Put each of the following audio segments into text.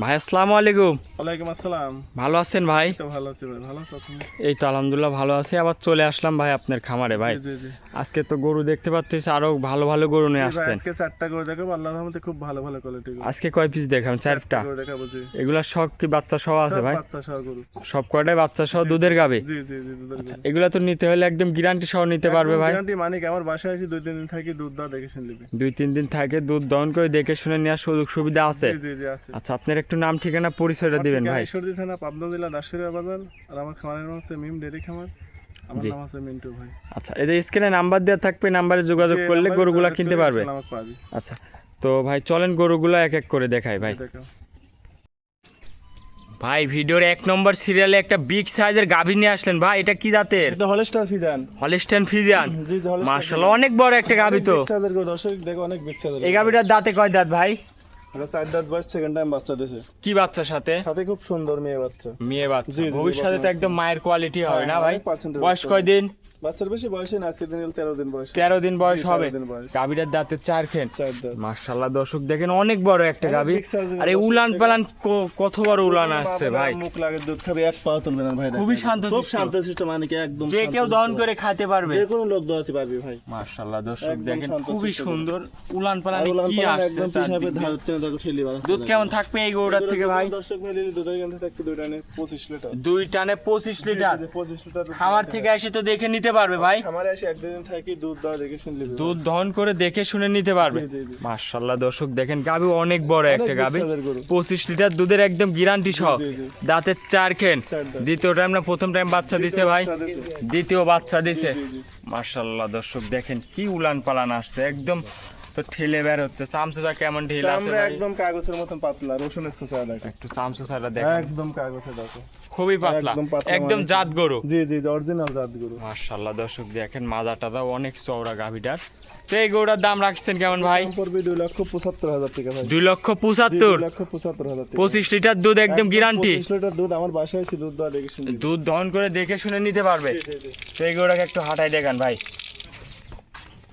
ভাই আসসালামু আলাইকুম। ওয়ালাইকুম আসসালাম। ভালো আছেন ভাই? তো ভালো আছি ভাই, ভালো আছো তুমি? এই তো আলহামদুলিল্লাহ ভালো আছি। আবার চলে আসলাম ভাই আপনার খামারে ভাই। জি জি। আজকে তো গরু দেখতে পাচ্ছি, আরো ভালো ভালো গরু নিয়ে ভাই আসছেন। আজকে 4টা করে দেখাবো, আল্লাহর রহমতে খুব ভালো ভালো কোয়ালিটি গরু। আজকে কয় পিস দেখান? 4টা করে দেখাবো জি। এগুলা সব কি বাচ্চা সহ আছে সব ভাই? বাচ্চা সহ গরু। সব কয়টাই বাচ্চা সহ দুধের গাবে? জি জি জি, দুধের গরু। এগুলা তো নিতে হলে একদম গ্যারান্টি সহ নিতে পারবে ভাই? গ্যারান্টি মানে কি, আমার বাসায় এসে 2-3 দিন থাকি দুধ দাও দেখে শুনে নিবি। 2-3 দিন থাকে দুধ দহন করে দেখে শুনে নেওয়ার সুযোগ সুবিধা আছে? জি জি জি আছে। আচ্ছা, আপনার একটু নাম ঠিকানা পরিচয়টা দিবেন ভাই। ঈশ্বরদী থানা, পাবনা জেলা, দাসুরিয়া বাজার। আর আমার খামারের নাম হচ্ছে মিম ডেরি খামার। আমার জি। নাম হচ্ছে মিন্টু ভাই। আচ্ছা, এই যে স্ক্রিনে নাম্বার দেওয়া থাকবে, নাম্বারে যোগাযোগ যে করলে নাম্বারে গরুগুলা যোগাযোগ কিনতে করলে পারবে। ইনশাআল্লাহ আমাকে পাবি। আচ্ছা, তো ভাই চলেন গরুগুলা এক এক করে দেখাই ভাই। দেখাও। ভাই ভিডিওর 1 নম্বর সিরিয়ালে একটা বিগ সাইজের গাভী নিয়ে আসলেন ভাই, এটা কি জাতের? এটা হলস্টার ফিজান। Holstein Friesian. জি জি, হলস্টার। মাশাআল্লাহ অনেক বড় একটা গাভী তো। বিগ সাইজের গরু, দর্শক দেখো অনেক বিগ সাইজের। এই গাভীটার দাঁতে কয় দাঁত ভাই? এটা 4 দাঁত বয়স, সেকেন্ড টাইম বাচ্চা দিয়েছে। কি বাচ্চার সাথে? সাথে খুব সুন্দর মেয়ে বাচ্চা। মেয়ে বাচ্চা। জি, জি, ভবিষ্যতে তো একদম মায়ের কোয়ালিটি হবে না হ্যাঁ, ভাই? 100% বয়স কয় দিন? বাচ্চার বেশি বয়সে না, আজকে দিন 13 দিন বয়স। 13 দিন বয়স জি, হবে। 13 দিন বয়স। গাভীটার দাঁতের 4 ফেন। 4 দাঁত। মাশাআল্লাহ দর্শক দেখেন অনেক বড় একটা অনেক গাভী। big size এর আর এই দর্শক উলান দেখেন। পালান কত বড় উলান আসছে ভাই। মুখ লাগে দুধ খাবে, এক পা তুলবে না ভাই। খুবই দেখেন। শান্ত খুব শিষ্ট। শান্ত শিষ্ট, মানে কি একদম যে শান্ত কেউ শিষ্ট। দহন করে খাইতে পারবে। যে কোনো লোক দোয়াতে পারবে ভাই। মাশাআল্লাহ দর্শক একদম দেখেন শান্ত খুবই শিষ্ট সুন্দর উলান পালান আর উলান কি পালান আসছে একদম পিছাবে, চারদিক দিয়ে। ধার টেনে দেখো ঠেলি বাড়াচ্ছে। দুধ কেমন থাকবে এই গরুটার থেকে ভাই? দর্শক ভাই লিলি দুধের গান থাকতে 2 টানে 25 লিটার। 2 টানে 25 লিটার। 25 লিটার দুধ। খামার থেকে এসে তো দেখে নিতে পারবে ভাই। আমারে এসে একদিন থাকি দুধ দাও দেখে শুনলি। দুধ দহন করে দেখে শুনে নিতে পারবে। জি, জি, জি। মাশাআল্লাহ দর্শক দেখেন গাভী অনেক বড় একটা big গাভী। size এর গরু। 25 লিটার দুধের একদম গ্যারান্টি সহ। জি, জি। দাঁতের 4 খেন। 4 দাঁত। দ্বিতীয় টাইম না প্রথম টাইম বাচ্চা দিছে ভাই? বাচ্চা দিছে। দ্বিতীয় বাচ্চা দিছে। জি, জি। মাশাআল্লাহ দর্শক দেখেন কি উলান পালান আসছে একদম, তো ঠেলে বের হচ্ছে। চামচুটা কেমন ঢিল আছে আমরা ভাই? একদম কাগজের মতন পাতলা, রসুনের চোচা দেখো। একটু চামচুটা দেখেন, একদম কাগজে দেখো। খুবই পাতলা, একদম পাতলা একদম মানে- জাত গরু। জি জি, অরিজিনাল জাত গরু। মাশাআল্লাহ দর্শক দেখেন মাজাটাও অনেক চওড়া গাভীটার। তো এই গরুটার দাম রাখছেন কেমন ভাই? দাম পড়বে 2,75,000 টাকা ভাই। 2,75,000। 2,75,000 টাকা। 25 লিটার দুধ একদম গ্যারান্টি। 25 লিটার দুধ, আমার বাসায় এসে দুধ দেওয়া দেখে শুনলি। দুধ দহন করে দেখে শুনে নিতে পারবে। জি, জি। তো এই গরুটাকে একটু হাঁটাই দেখান ভাই।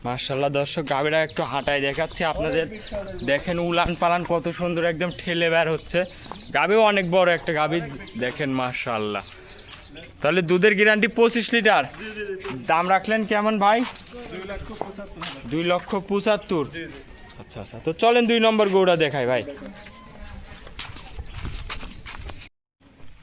মাশাআল্লাহ দর্শক গাভীটা একটু হাঁটাই দেখাচ্ছি আপনাদের। দেখেন উলান পালান কত সুন্দর একদম ঠেলে বের হচ্ছে। গাভীও অনেক বড় একটা গাভী দেখেন মাশাআল্লাহ। তাহলে দুধের গ্যারান্টি 25 লিটার। দাম রাখলেন কেমন ভাই? 2,75,000। 2,75,000। আচ্ছা আচ্ছা, তো চলেন 2 নম্বর গরুটা দেখাই ভাই।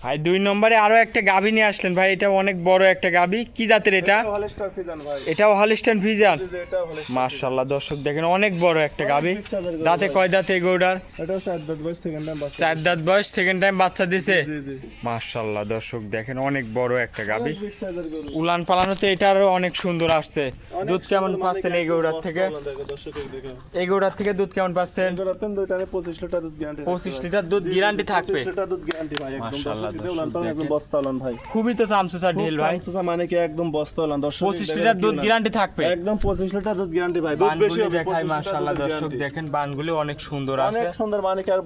ভাই 2 নম্বরে আরো একটা গাভী নিয়ে আসলেন ভাই, এটা অনেক বড় একটা গাভী। কি জাতের এটা? হলস্টার ফিজান ভাই। এটাও হলস্টেইন ফ্রিজিয়ান। জি, জি, এটা হলস্টার। মাশাআল্লাহ দর্শক দেখেন অনেক বড় একটা গাভী। big size এর গরু দাঁতে ভাই। কয় দাঁত এই গরুটার? এটা 4 দাঁত বয়স, সেকেন্ড টাইম বাচ্চা। 4 দাঁত বয়স, সেকেন্ড টাইম বাচ্চা দিছে। জি জি। মাশাআল্লাহ দর্শক দেখেন অনেক বড় একটা গাভী। বিগ সাইজের গরু। উলান পালানোতে এটারও অনেক সুন্দর আসছে। অনেক দুধ কেমন সুন্দর, পাচ্ছেন মানে এই গরুটার একদম থেকে? বস্তা দেখো, দর্শকের দেখো। এই গরুটার থেকে দুধ কেমন পাচ্ছেন? গরুটাতে 2 টানে 25 লিটার দুধ গ্যারান্টি। 25 লিটার দুধ গ্যারান্টি থাকবে। 25 লিটার দুধ গ্যারান্টি ভাই, একদম মাশাআল্লাহ, দর্শক দিতে উলান পালান, একদম দেখেন। বস্তা উলান ভাই। খুবই তো চামচুচা ঢিল ভাই। চামচা মানে কি একদম বস্তা উলান, দর্শক 25 লিটার দুধ গ্যারান্টি থাকবে। একদম 25 লিটার দুধ গ্যারান্টি ভাই। দুধ বেশি বানগুলি হবে, দেখাই 25 লিটার মাশাআল্লাহ দুধ দর্শক guarantee। দেখেন বানগুলি অনেক সুন্দর আছে। অনেক সুন্দর, মানে কি আর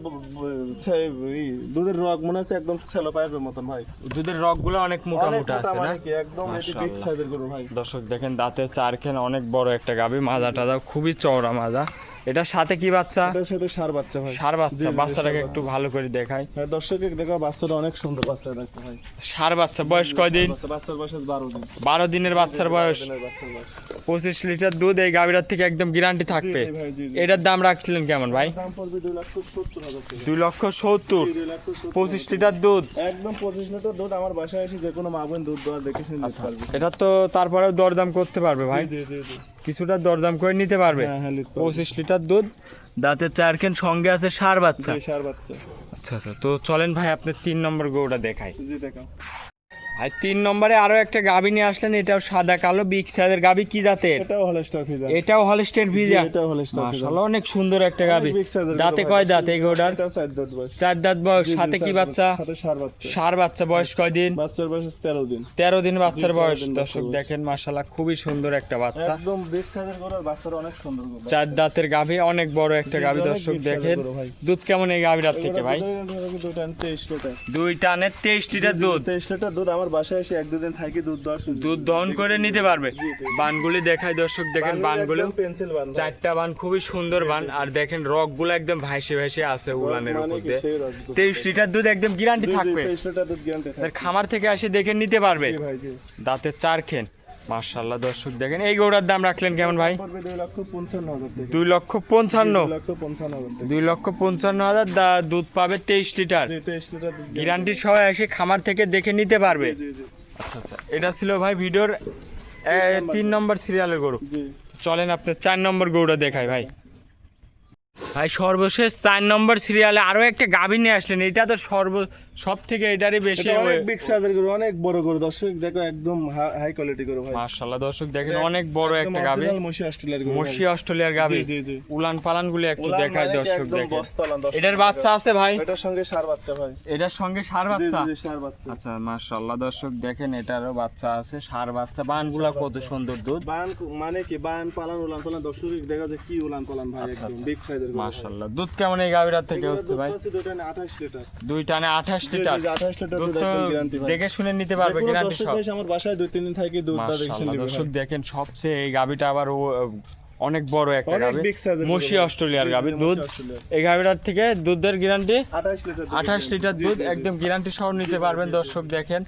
দুধের রগ মনে হচ্ছে একদম ছেলো পায়ের মতন ভাই। দুধের রগগুলো অনেক মোটা অনেক মোটা মোটা, আছে না? মানে কি একদম এটি বিগ মাশাআল্লাহ। সাইজের গরু ভাই। দর্শক দেখেন দাঁতে 4 খেন, অনেক বড় একটা গাভী। মাজাটা খুবই চওড়া মাজা। এটার সাথে কি বাচ্চা? এটার সাথে ষাঁড় বাচ্চা ভাই। ষাঁড় বাচ্চা। জি, জি, বাচ্চাটাকে ষাঁড় একটু ভালো করে দেখাই। হ্যাঁ, দর্শকে দেখো বাচ্চাটা অনেক সুন্দর বাচ্চা দেখতে ভাই। ষাঁড় বাচ্চা, বয়স কয়দিন? বাচ্চার বয়স 12 দিন। 12 দিনের বাচ্চার বয়স। দিনের বাচ্চার বয়স। 25 লিটার দুধ এই গাভীটার থেকে একদম গ্যারান্টি থাকবে। জি, জি ভাই, জি, জি। এটার দাম রাখছিলেন কেমন ভাই? দাম পড়বে 2,70,000 টাকা। 2,70,000। 2,70,000 25 লিটার দুধ। একদম 25 লিটার দুধ, আমার বাসায় এসে যে কোনো মা বোন দুধ দেওয়ার দেখে শুনে নিতে পারবে। এটা তো তারপরেও দরদাম করতে পারবে ভাই, জি জি জি। কিছুটা দরদাম করে নিতে পারবে। হ্যাঁ হ্যাঁ, লিখতে 25 লিটার দুধ, দাঁতে 4 খেন, সঙ্গে আছে ষাঁড় বাচ্চা। জি, ষাঁড় বাচ্চা। আচ্ছা আচ্ছা, তো চলেন ভাই আপনি 3 নম্বর গরুটা দেখাই। জি দেখো। ভাই 3 নম্বরে আরো একটা গাভী নিয়ে আসলেন, এটাও সাদা কালো বিগ সাইজের গাভী। কি জাতের? এটাও হলস্টার ফিজান। এটাও হলস্টেইন ফ্রিজিয়ান। এটাও হলস্টার ফিজান। মাশাআল্লাহ অনেক সুন্দর একটা গাভী। অনেক big size এর দাঁতে গরু কয় ভাই। দাঁত এই গরুটার? এটাও 4 দাঁত বয়স। 4 দাঁত বয়স, জি, জি, সাথে কি 4 বাচ্চা? সাথে ষাঁড় বাচ্চা। ষাঁড় বাচ্চা। বয়স কয় দিন? বাচ্চার বয়স 13 দিন। 13 দিন বাচ্চার 13 বয়স। দিন দর্শক বাচ্চার দেখেন মাশাআল্লাহ খুবই সুন্দর একটা বাচ্চা। একদম বিগ সাইজের গরু, আর বাচ্চাটা অনেক সুন্দর গরু। 4 দাঁতের গাভী, অনেক বড় একটা জি, গাভী। অনেক দর্শক big size এর দেখেন গরু ভাই। দুধ কেমন এই গাভীটার থেকে ভাই? 2 টান 23 লিটার। 2 টানে 23 লিটার দুধ। 23 লিটার দুধ, আমার আমার বাসায় এসে 1-2 দিন থাকি দুধ দহন করে নিতে পারবে। জি, জি। বানগুলি দেখাই দর্শক, দেখেন বানগুলো পেন্সিল বান ভাই। 4টা বান খুবই সুন্দর বান, আর দেখেন রগগুলো একদম ভাইসে ভাইসে আছে উলানের মানে উপর কি দিয়ে। সেই রস দুধ। 23 লিটার দুধ একদম গ্যারান্টি থাকবে। 23 লিটার দুধ গ্যারান্টি তার থাকে। খামার থেকে এসে দেখে নিতে পারবে। জি ভাই, জি। দাঁতে 4 খেন, মাশাআল্লাহ দর্শক দেখেন। এই গরুটার দাম রাখলেন কেমন ভাই? পড়বে 2,55,000 টাকা। 2,55,000। 2,55,000 টাকা। 2,55,000 দুধ পাবে 23 লিটার জি, 23 লিটার দুধ গ্যারান্টি সহ এসে খামার থেকে দেখে নিতে পারবে। জি, জি। আচ্ছা আচ্ছা, এটা ছিল ভাই ভিডিওর 3 নম্বর সিরিয়ালের গরু। জি। চলেন আপনার 4 নম্বর গরুটা দেখাই ভাই। ভাই সর্বশেষ 4 নম্বর সিরিয়ালে আরো একটা গাভী নিয়ে আসলেন, এটা তো সব থেকে এটারই বেশি। এটা অনেক বিগ সাইজের গরু, অনেক বড় গরু। দর্শক দেখো একদম হাই কোয়ালিটি গরু ভাই। মাশাআল্লাহ দর্শক দেখেন অনেক বড় একটা গাভী, অরিজিনাল মশি অস্ট্রেলিয়ার গরু। মশি অস্ট্রেলিয়ার গাভী। জি, জি, জি। উলান পালান গুলি একটু উলান দেখাই মানে কি দর্শক একদম দেখেন। বস্তালান দর্শক। এটার বাচ্চা আছে ভাই? এটার সঙ্গে ষাঁড় বাচ্চা ভাই। এটার সঙ্গে ষাঁড় জি, বাচ্চা? জি, ষাঁড় বাচ্চা। আচ্ছা মাশাআল্লাহ দর্শক দেখেন এটারও বাচ্চা আছে, ষাঁড় বাচ্চা। বানগুলা কত সুন্দর দুধ। বান মানে কি বান পালান উলান পালান দর্শক দেখা যায় কি উলান পালান ভাই, আচ্ছা, একদম আচ্ছা। বিগ সাইজের গরু। মাশাআল্লাহ দুধ কেমন এই গাভীটার থেকে হচ্ছে ভাই? দুটো না 28 লিটার। 2 টানে 28 লিটার। 28 লিটার দুধ দুধ তো একদম গ্যারান্টি ভাই। দেখে শুনে নিতে পারবে, যেকোনো গ্যারান্টি দর্শক সব। ভাই আমার বাসায় 2-3 দিন থাকি দুধটা দেখে মাশাআল্লাহ নিবে দর্শক ভাই। দেখেন সবচেয়ে এই গাভীটা আবার অনেক বড় একটা অনেক গাভী, big size এর মশি গরু। অস্ট্রেলিয়ার জি, জি, গাভী। মশি দুধ অস্ট্রেলিয়ার। এই গাভীটার থেকে দুধের গ্যারান্টি 28 লিটার দুধ 28 লিটার জি, দুধ জি, জি। একদম গ্যারান্টি সহ নিতে পারবেন দর্শক দেখেন।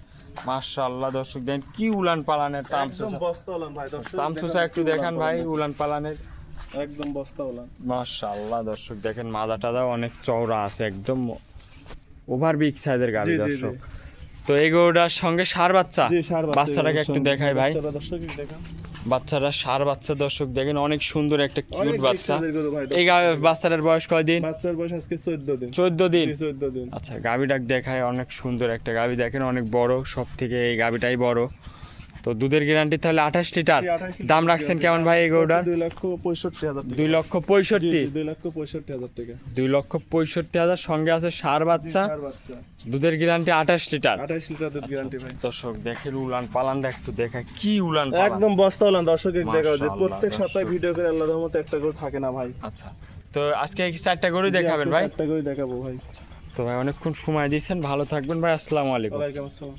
মাশাআল্লাহ দর্শক দেখেন কি উলান পালানের একদম চামচুসা। বস্তা উলান ভাই দর্শক। চামচুসা একটু দেখান ভাই উলান পালানের। একদম বস্তা উলান। মাশাআল্লাহ দর্শক দেখেন মাথা টাদাও অনেক চওড়া আছে, একদম ওভার বিগ সাইজের গাভী জি, জি, জি। দর্শক। তো এই গরুটার সঙ্গে ষাঁড় বাচ্চা, জি, ষাঁড় বাচ্চা। বাচ্চাটাকে একটু দেখাই ভাই। বাচ্চাটা দর্শক দেখান। বাচ্চাটা ষাঁড় বাচ্চা দর্শক দেখেন, অনেক সুন্দর একটা অনেক কিউট big বাচ্চা। size এর গরু ভাই এই বাচ্চাটার বয়স কয়দিন? বাচ্চার বয়স আজকে 14 দিন। 14 দিন। জি, 14 দিন। আচ্ছা গাভীটা দেখায় অনেক সুন্দর একটা গাভী, দেখেন অনেক বড়, সব থেকে এই গাভীটাই বড়। তো দুধের গ্যারান্টি তাহলে 28 লিটার। জি, 28 লিটার দাম রাখছেন কেমন ভাই এই গরুটার? 2,65,000 টাকা। 2,65,000। 2,65,000 টাকা। 2,65,000 সঙ্গে আছে ষাঁড় বাচ্চা, ষাঁড় বাচ্চা। দুধের গ্যারান্টি 28 লিটার। 28 লিটার দুধ গ্যারান্টি ভাই। দর্শক দেখেন উলান পালানটা একটু দেখায়, কি উলান পালান। একদম বস্তা উলান দর্শক দেখাও যে মাশাআল্লাহ, প্রত্যেক সপ্তাহে দর্শক। ভিডিও করে আল্লাহর রহমতে একটা করে থাকে না ভাই। আচ্ছা তো আজকে কি 4টা গরু দেখাবেন ভাই? একটা করে দেখাবো ভাই। তো ভাই অনেকক্ষণ সময় দিয়েছেন, ভালো থাকবেন ভাই, আসসালামু আলাইকুম। ওয়ালাইকুম আসসালাম।